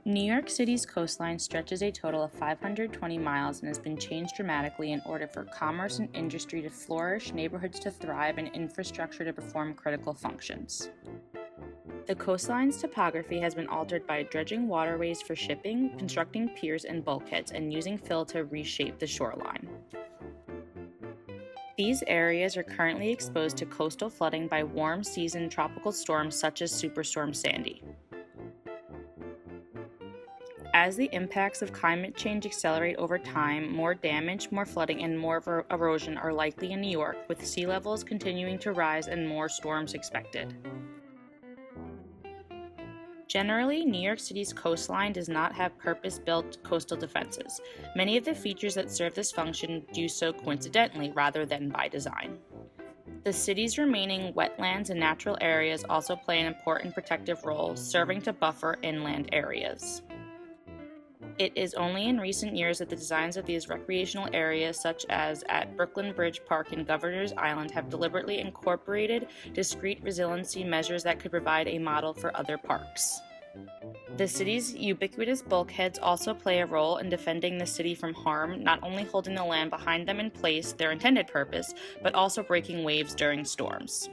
New York City's coastline stretches a total of 520 miles and has been changed dramatically in order for commerce and industry to flourish, neighborhoods to thrive, and infrastructure to perform critical functions. The coastline's topography has been altered by dredging waterways for shipping, constructing piers and bulkheads, and using fill to reshape the shoreline. These areas are currently exposed to coastal flooding by warm season tropical storms such as Superstorm Sandy. As the impacts of climate change accelerate over time, more damage, more flooding, and more erosion are likely in New York, with sea levels continuing to rise and more storms expected. Generally, New York City's coastline does not have purpose-built coastal defenses. Many of the features that serve this function do so coincidentally rather than by design. The city's remaining wetlands and natural areas also play an important protective role, serving to buffer inland areas. It is only in recent years that the designs of these recreational areas, such as at Brooklyn Bridge Park and Governor's Island, have deliberately incorporated discrete resiliency measures that could provide a model for other parks. The city's ubiquitous bulkheads also play a role in defending the city from harm, not only holding the land behind them in place, their intended purpose, but also breaking waves during storms.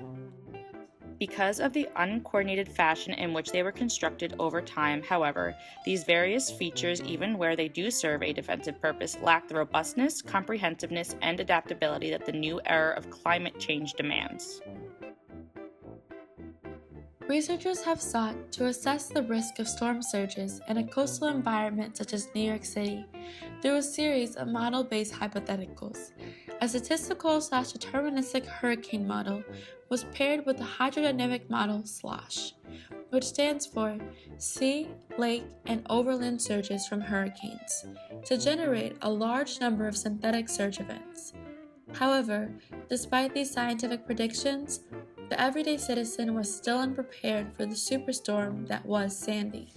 Because of the uncoordinated fashion in which they were constructed over time, however, these various features, even where they do serve a defensive purpose, lack the robustness, comprehensiveness, and adaptability that the new era of climate change demands. Researchers have sought to assess the risk of storm surges in a coastal environment such as New York City through a series of model-based hypotheticals. A statistical/deterministic hurricane model was paired with the hydrodynamic model SLOSH, which stands for Sea, Lake, and Overland Surges from Hurricanes, to generate a large number of synthetic surge events. However, despite these scientific predictions, the everyday citizen was still unprepared for the superstorm that was Sandy.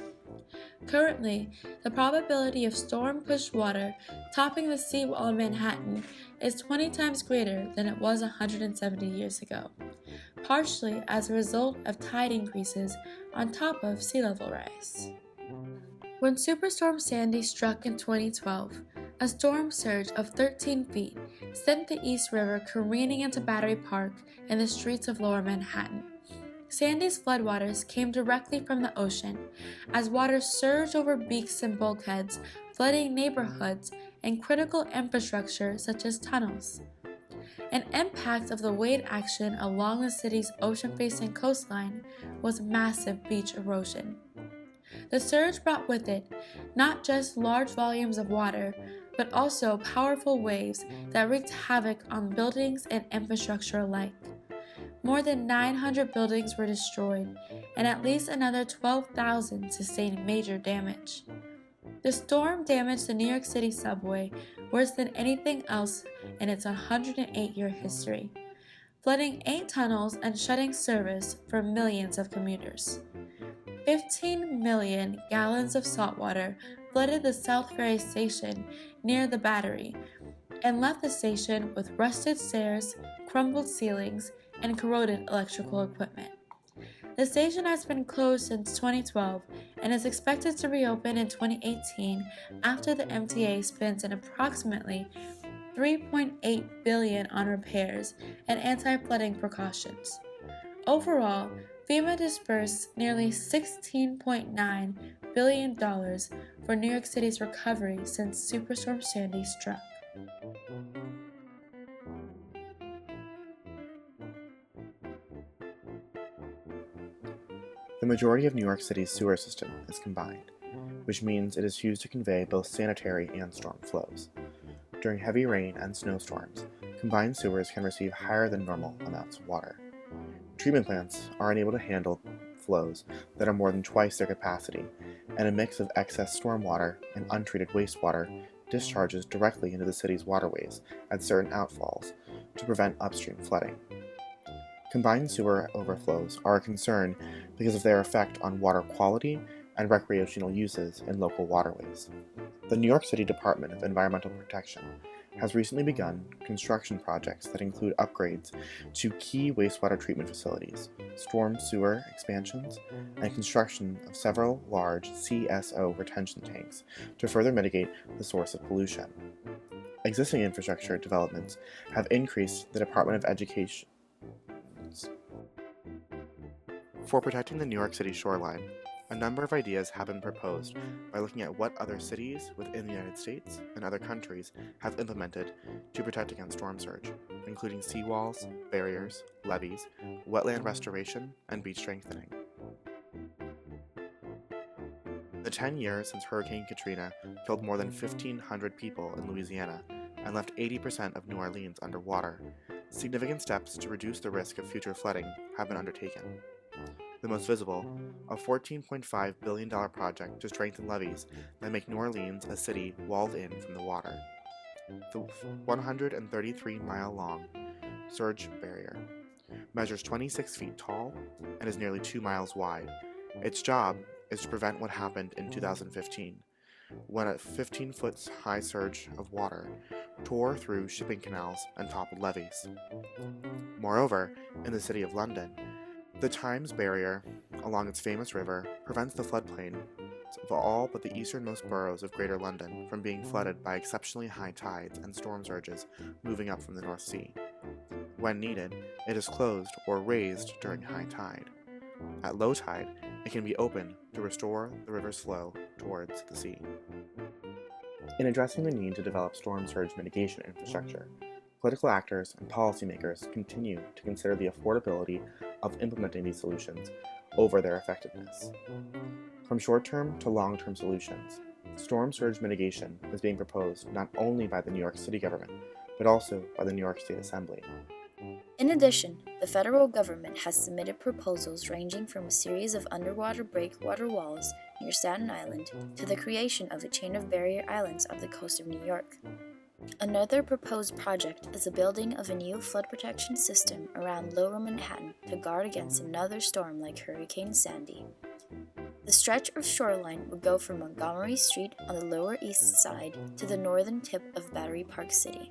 Currently, the probability of storm-pushed water topping the seawall in Manhattan is 20 times greater than it was 170 years ago, partially as a result of tide increases on top of sea level rise. When Superstorm Sandy struck in 2012, a storm surge of 13 feet sent the East River careening into Battery Park and the streets of Lower Manhattan. Sandy's floodwaters came directly from the ocean, as water surged over beaks and bulkheads, flooding neighborhoods and critical infrastructure such as tunnels. An impact of the wave action along the city's ocean-facing coastline was massive beach erosion. The surge brought with it not just large volumes of water, but also powerful waves that wreaked havoc on buildings and infrastructure alike. More than 900 buildings were destroyed, and at least another 12,000 sustained major damage. The storm damaged the New York City subway worse than anything else in its 108-year history, flooding 8 tunnels and shutting service for millions of commuters. 15 million gallons of salt water flooded the South Ferry station near the Battery and left the station with rusted stairs, crumbled ceilings, and corroded electrical equipment. The station has been closed since 2012 and is expected to reopen in 2018 after the MTA spends an approximately $3.8 billion on repairs and anti-flooding precautions. Overall, FEMA disbursed nearly $16.9 billion for New York City's recovery since Superstorm Sandy struck. The majority of New York City's sewer system is combined, which means it is used to convey both sanitary and storm flows. During heavy rain and snowstorms, combined sewers can receive higher than normal amounts of water. Treatment plants are unable to handle flows that are more than twice their capacity, and a mix of excess stormwater and untreated wastewater discharges directly into the city's waterways at certain outfalls to prevent upstream flooding. Combined sewer overflows are a concern because of their effect on water quality and recreational uses in local waterways. The New York City Department of Environmental Protection has recently begun construction projects that include upgrades to key wastewater treatment facilities, storm sewer expansions, and construction of several large CSO retention tanks to further mitigate the source of pollution. Existing infrastructure developments have increased the Department of Education. For protecting the New York City shoreline, a number of ideas have been proposed by looking at what other cities within the United States and other countries have implemented to protect against storm surge, including seawalls, barriers, levees, wetland restoration, and beach strengthening. The 10 years since Hurricane Katrina killed more than 1,500 people in Louisiana and left 80% of New Orleans underwater, significant steps to reduce the risk of future flooding have been undertaken. The most visible, a $14.5 billion project to strengthen levees that make New Orleans a city walled in from the water. The 133-mile-long surge barrier measures 26 feet tall and is nearly 2 miles wide. Its job is to prevent what happened in 2015, when a 15-foot high surge of water tore through shipping canals and toppled levees. Moreover, in the City of London, the Thames Barrier along its famous river prevents the floodplain of all but the easternmost boroughs of Greater London from being flooded by exceptionally high tides and storm surges moving up from the North Sea. When needed, it is closed or raised during high tide. At low tide, it can be opened to restore the river's flow towards the sea. In addressing the need to develop storm surge mitigation infrastructure, political actors and policymakers continue to consider the affordability of implementing these solutions over their effectiveness. From short-term to long-term solutions, storm surge mitigation is being proposed not only by the New York City government, but also by the New York State Assembly. In addition, the federal government has submitted proposals ranging from a series of underwater breakwater walls near Staten Island to the creation of a chain of barrier islands off the coast of New York. Another proposed project is the building of a new flood protection system around Lower Manhattan to guard against another storm like Hurricane Sandy. The stretch of shoreline would go from Montgomery Street on the Lower East Side to the northern tip of Battery Park City.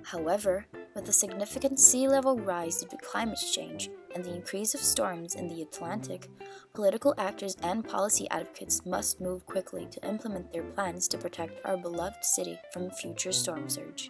However, with the significant sea level rise due to climate change and the increase of storms in the Atlantic, political actors and policy advocates must move quickly to implement their plans to protect our beloved city from future storm surge.